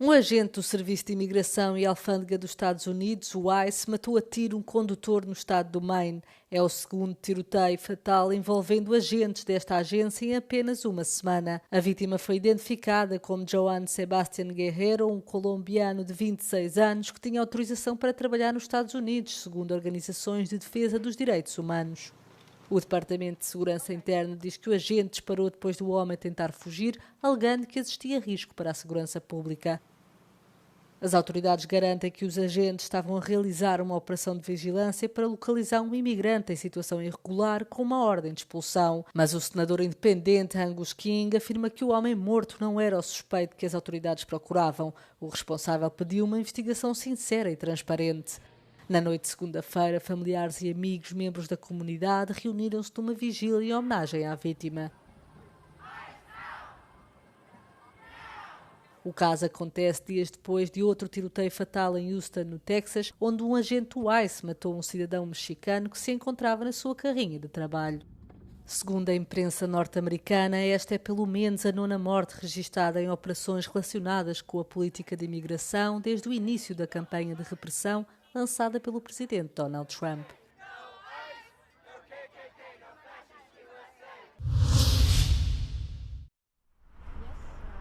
Um agente do Serviço de Imigração e Alfândega dos Estados Unidos, o ICE, matou a tiro um condutor no estado do Maine. É o segundo tiroteio fatal envolvendo agentes desta agência em apenas uma semana. A vítima foi identificada como Joan Sebastian Guerrero, um colombiano de 26 anos que tinha autorização para trabalhar nos Estados Unidos, segundo organizações de defesa dos direitos humanos. O Departamento de Segurança Interna diz que o agente disparou depois do homem tentar fugir, alegando que existia risco para a segurança pública. As autoridades garantem que os agentes estavam a realizar uma operação de vigilância para localizar um imigrante em situação irregular com uma ordem de expulsão. Mas o senador independente Angus King afirma que o homem morto não era o suspeito que as autoridades procuravam. O responsável pediu uma investigação sincera e transparente. Na noite de segunda-feira, familiares e amigos, membros da comunidade, reuniram-se numa vigília em homenagem à vítima. O caso acontece dias depois de outro tiroteio fatal em Houston, no Texas, onde um agente do ICE matou um cidadão mexicano que se encontrava na sua carrinha de trabalho. Segundo a imprensa norte-americana, esta é pelo menos a 9ª morte registada em operações relacionadas com a política de imigração desde o início da campanha de repressão lançada pelo presidente Donald Trump.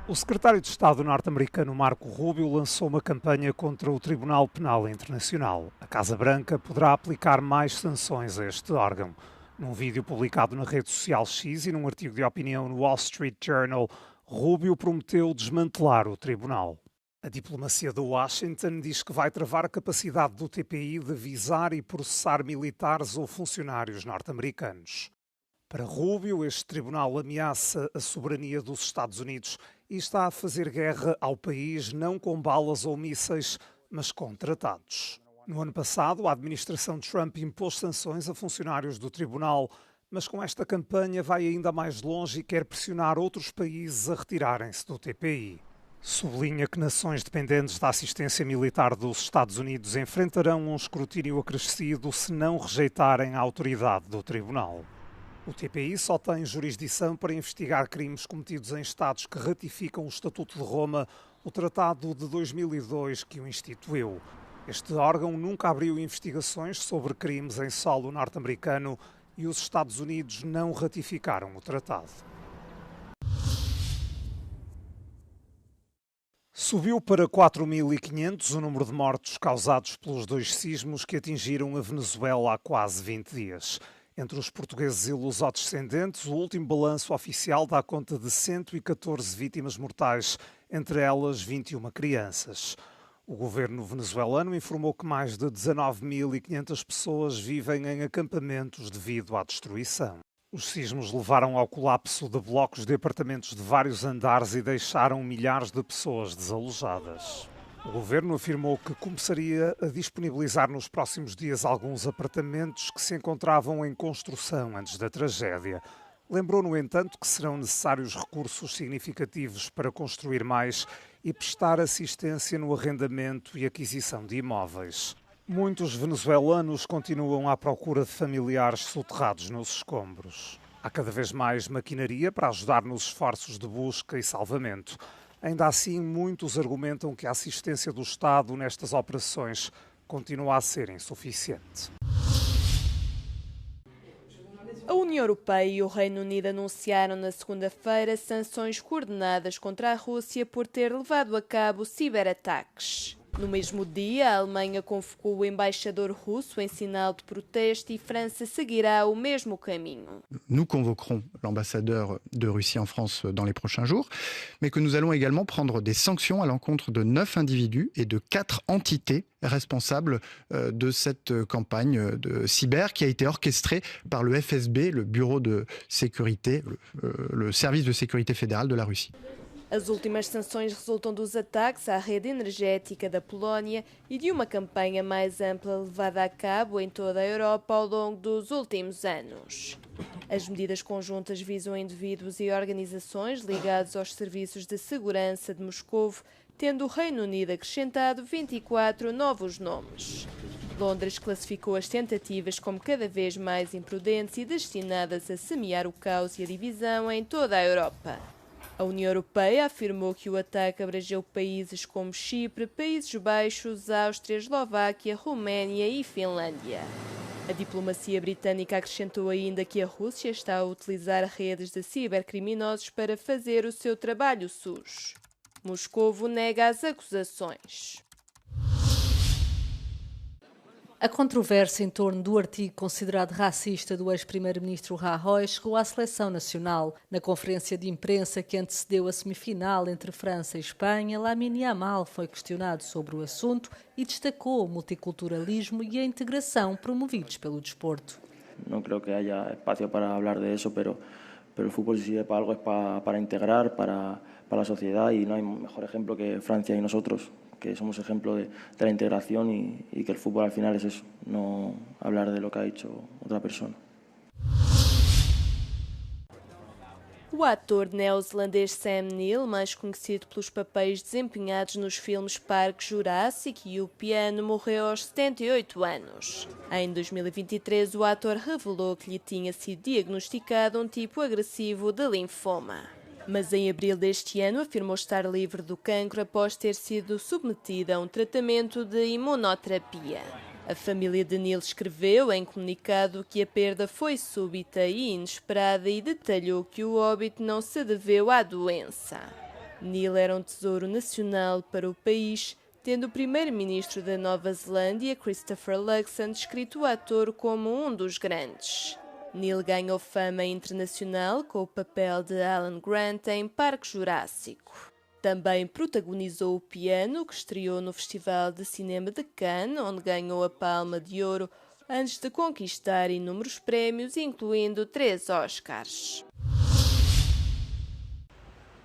O secretário de Estado norte-americano Marco Rubio lançou uma campanha contra o Tribunal Penal Internacional. A Casa Branca poderá aplicar mais sanções a este órgão. Num vídeo publicado na rede social X e num artigo de opinião no Wall Street Journal, Rubio prometeu desmantelar o tribunal. A diplomacia de Washington diz que vai travar a capacidade do TPI de visar e processar militares ou funcionários norte-americanos. Para Rubio, este tribunal ameaça a soberania dos Estados Unidos e está a fazer guerra ao país não com balas ou mísseis, mas com tratados. No ano passado, a administração Trump impôs sanções a funcionários do tribunal, mas com esta campanha vai ainda mais longe e quer pressionar outros países a retirarem-se do TPI. Sublinha que nações dependentes da assistência militar dos Estados Unidos enfrentarão um escrutínio acrescido se não rejeitarem a autoridade do tribunal. O TPI só tem jurisdição para investigar crimes cometidos em Estados que ratificam o Estatuto de Roma, o Tratado de 2002 que o instituiu. Este órgão nunca abriu investigações sobre crimes em solo norte-americano e os Estados Unidos não ratificaram o tratado. Subiu para 4.500 o número de mortos causados pelos 2 sismos que atingiram a Venezuela há quase 20 dias. Entre os portugueses e lusodescendentes, o último balanço oficial dá conta de 114 vítimas mortais, entre elas 21 crianças. O governo venezuelano informou que mais de 19.500 pessoas vivem em acampamentos devido à destruição. Os sismos levaram ao colapso de blocos de apartamentos de vários andares e deixaram milhares de pessoas desalojadas. O governo afirmou que começaria a disponibilizar nos próximos dias alguns apartamentos que se encontravam em construção antes da tragédia. Lembrou, no entanto, que serão necessários recursos significativos para construir mais e prestar assistência no arrendamento e aquisição de imóveis. Muitos venezuelanos continuam à procura de familiares soterrados nos escombros. Há cada vez mais maquinaria para ajudar nos esforços de busca e salvamento. Ainda assim, muitos argumentam que a assistência do Estado nestas operações continua a ser insuficiente. A União Europeia e o Reino Unido anunciaram na segunda-feira sanções coordenadas contra a Rússia por ter levado a cabo ciberataques. No mesmo dia, a Alemanha convocou o embaixador russo em sinal de protesto e França seguirá o mesmo caminho. Nous convoquerons l'ambassadeur de Russie en France dans les prochains jours, mais que nous allons également prendre des sanctions à l'encontre de 9 individus et de 4 entités responsables de cette campagne de cyber qui a été orchestrée par le FSB, le bureau de sécurité, le service de sécurité fédéral de la Russie. As últimas sanções resultam dos ataques à rede energética da Polónia e de uma campanha mais ampla levada a cabo em toda a Europa ao longo dos últimos anos. As medidas conjuntas visam indivíduos e organizações ligados aos serviços de segurança de Moscovo, tendo o Reino Unido acrescentado 24 novos nomes. Londres classificou as tentativas como cada vez mais imprudentes e destinadas a semear o caos e a divisão em toda a Europa. A União Europeia afirmou que o ataque abrangeu países como Chipre, Países Baixos, Áustria, Eslováquia, Roménia e Finlândia. A diplomacia britânica acrescentou ainda que a Rússia está a utilizar redes de cibercriminosos para fazer o seu trabalho sujo. Moscovo nega as acusações. A controvérsia em torno do artigo considerado racista do ex-primeiro-ministro Rajoy chegou à seleção nacional. Na conferência de imprensa que antecedeu a semifinal entre França e Espanha, Lamine Yamal foi questionado sobre o assunto e destacou o multiculturalismo e a integração promovidos pelo desporto. Não creo que haya espacio para hablar de eso, pero el fútbol si es para algo es para integrar, para la sociedad y no hay mejor ejemplo que Francia y nosotros, que somos ejemplo de la integración y que el fútbol al final es eso, no hablar de lo que ha hecho otra persona. O ator neozelandês Sam Neill, mais conhecido pelos papéis desempenhados nos filmes Parque Jurássico e O Piano, morreu aos 78 anos. Em 2023, o ator revelou que lhe tinha sido diagnosticado um tipo agressivo de linfoma. Mas em abril deste ano afirmou estar livre do cancro após ter sido submetido a um tratamento de imunoterapia. A família de Neill escreveu em comunicado que a perda foi súbita e inesperada e detalhou que o óbito não se deveu à doença. Neill era um tesouro nacional para o país, tendo o primeiro-ministro da Nova Zelândia, Christopher Luxon, descrito o ator como um dos grandes. Neill ganhou fama internacional com o papel de Alan Grant em Parque Jurássico. Também protagonizou O Piano, que estreou no Festival de Cinema de Cannes, onde ganhou a Palma de Ouro, antes de conquistar inúmeros prémios, incluindo 3 Oscars.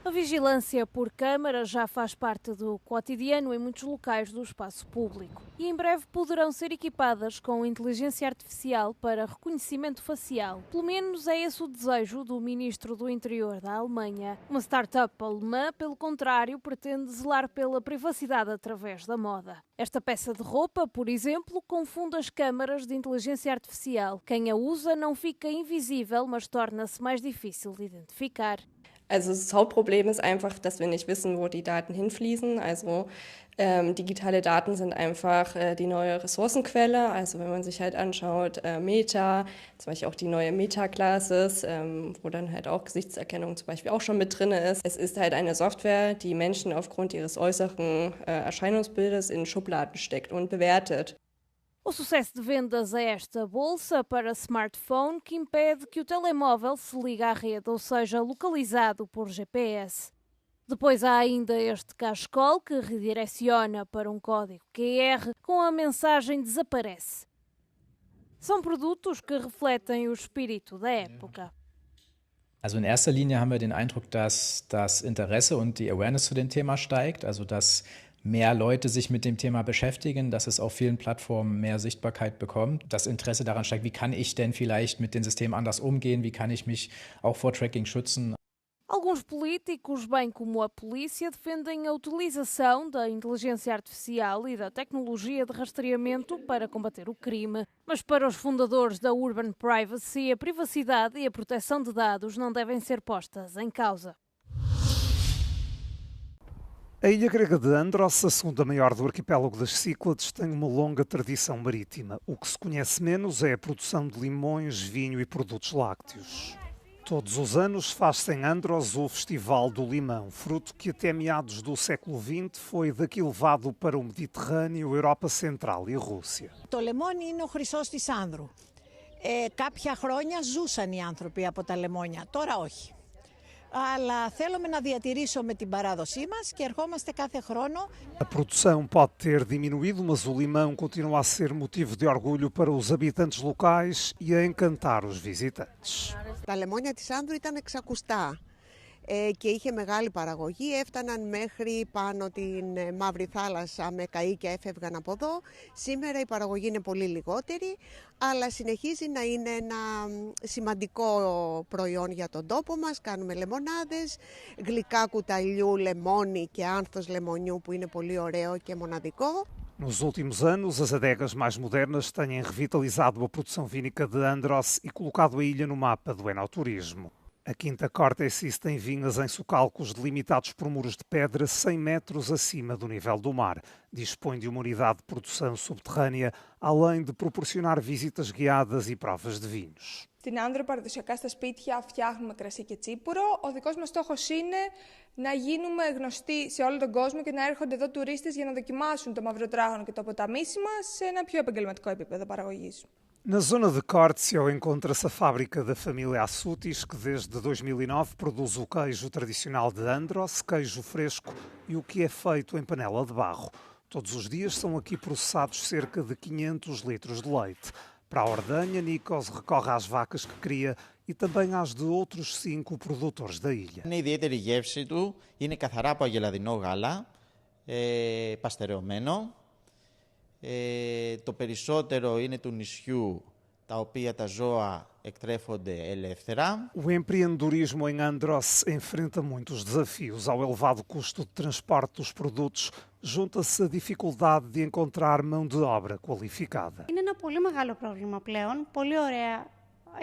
A vigilância por câmara já faz parte do cotidiano em muitos locais do espaço público e em breve poderão ser equipadas com inteligência artificial para reconhecimento facial. Pelo menos é esse o desejo do ministro do Interior da Alemanha. Uma startup alemã, pelo contrário, pretende zelar pela privacidade através da moda. Esta peça de roupa, por exemplo, confunde as câmaras de inteligência artificial. Quem a usa não fica invisível, mas torna-se mais difícil de identificar. Also das Hauptproblem ist einfach, dass wir nicht wissen, wo die Daten hinfließen. Also digitale Daten sind einfach die neue Ressourcenquelle. Also wenn man sich halt anschaut, Meta, zum Beispiel auch die neue Meta-Classes, wo dann halt auch Gesichtserkennung zum Beispiel auch schon mit drin ist. Es ist halt eine Software, die Menschen aufgrund ihres äußeren Erscheinungsbildes in Schubladen steckt und bewertet. O sucesso de vendas é esta bolsa para smartphone que impede que o telemóvel se ligue à rede, ou seja, localizado por GPS. Depois há ainda este cachecol que redireciona para um código QR com a mensagem desaparece. São produtos que refletem o espírito da época. Also in erster Linie haben wir den Eindruck, dass das Interesse und die Awareness zu dem Thema steigt, also dass mehr Leute sich mit dem Thema beschäftigen, dass es auf vielen Plattformen mehr Sichtbarkeit bekommt. Das Interesse daran steigt, wie kann ich denn vielleicht mit den Systemen anders umgehen, wie kann ich mich auch vor Tracking schützen. Alguns políticos, bem como a polícia, defendem a utilização da inteligência artificial e da tecnologia de rastreamento para combater o crime. Mas para os fundadores da Urban Privacy, a privacidade e a proteção de dados não devem ser postas em causa. A ilha grega de Andros, a segunda maior do arquipélago das Cíclades, tem uma longa tradição marítima. O que se conhece menos é a produção de limões, vinho e produtos lácteos. Todos os anos faz-se em Andros o Festival do Limão, fruto que até meados do século XX foi daqui levado para o Mediterrâneo, Europa Central e Rússia. Το λεμόνι είναι ο χρυσός της Άνδρου. Κάποια χρόνια ζούσαν οι άνθρωποι από τα λεμόνια, τώρα όχι. Αλλά θέλουμε να διατηρήσουμε την παράδοσή μας και ερχόμαστε κάθε χρόνο. A produção pode ter diminuído, mas o limão continua a ser motivo de orgulho para os habitantes locais e a encantar os visitantes. Τα λεμόνια της Άνδρου ήταν εξακουστά και είχε μεγάλη παραγωγή, έφταναν μέχρι πάνω την Μαύρη Θάλασσα με καΐκια και έφευγαν από εδώ. Σήμερα η παραγωγή είναι πολύ λιγότερη, αλλά συνεχίζει να είναι ένα σημαντικό προϊόν για τον τόπο μας. Κάνουμε λεμονάδες, γλυκά κουταλιού, λεμόνι και άνθος λεμονιού που είναι πολύ ωραίο και μοναδικό. Nos últimos anos, as adegas mais modernas têm revitalizado a produção vínica de Andros e colocado a ilha no mapa do enoturismo. A Quinta Cortesis tem vinhas em socalcos delimitados por muros de pedra 100 metros acima do nível do mar. Dispõe de uma unidade de produção subterrânea, além de proporcionar visitas guiadas e provas de vinhos. Στην Άνδρο παραδοσιακά στα σπίτια φτιάχνουμε κρασί και τσίπουρο. Ο δικός μας στόχος είναι να γίνουμε γνωστοί σε όλο τον κόσμο και να έρχονται εδώ τουρίστες για να δοκιμάσουν το μαυροτράγωνο και το ποταμίσιμα σε ένα πιο επαγγελματικό επίπεδο παραγωγής. Na zona de Córtesio encontra-se a fábrica da família Assutis, que desde 2009 produz o queijo tradicional de Andros, queijo fresco e o que é feito em panela de barro. Todos os dias são aqui processados cerca de 500 litros de leite. Para a ordenha, Nikos recorre às vacas que cria e também às de outros 5 produtores da ilha. Είναι ιδιαίτερη γεύση του, είναι καθαρά από αγελαδινό γάλα, παστερεωμένο. Το περισσότερο είναι του νησιού, τα οποία τα ζώα εκτρέφονται ελεύθερα. O empreendedorismo em Andros enfrenta muitos desafios. Ao elevado custo de transporte dos produtos, junta-se a dificuldade de encontrar mão de obra qualificada. Είναι ένα πολύ μεγάλο πρόβλημα πλέον. Πολύ ωραία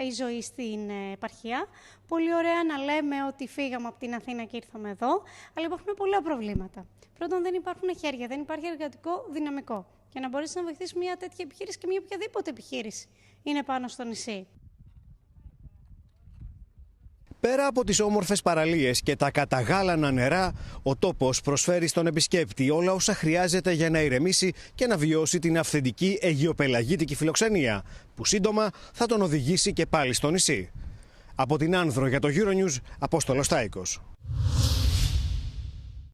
η ζωή στην επαρχία. Πολύ ωραία να λέμε ότι φύγαμε από την Αθήνα και ήρθαμε εδώ, αλλά υπάρχουν πολλά προβλήματα. Πρώτον, δεν υπάρχουν χέρια, δεν υπάρχει εργατικό δυναμικό. Για να μπορέσει να βοηθήσει μια τέτοια επιχείρηση και μια οποιαδήποτε επιχείρηση είναι πάνω στο νησί. Πέρα από τις όμορφες παραλίες και τα καταγάλανα νερά, ο τόπος προσφέρει στον επισκέπτη όλα όσα χρειάζεται για να ηρεμήσει και να βιώσει την αυθεντική αιγιοπελαγίτικη φιλοξενία, που σύντομα θα τον οδηγήσει και πάλι στο νησί. Από την Άνδρο για το Euronews, Απόστολος Τάικος.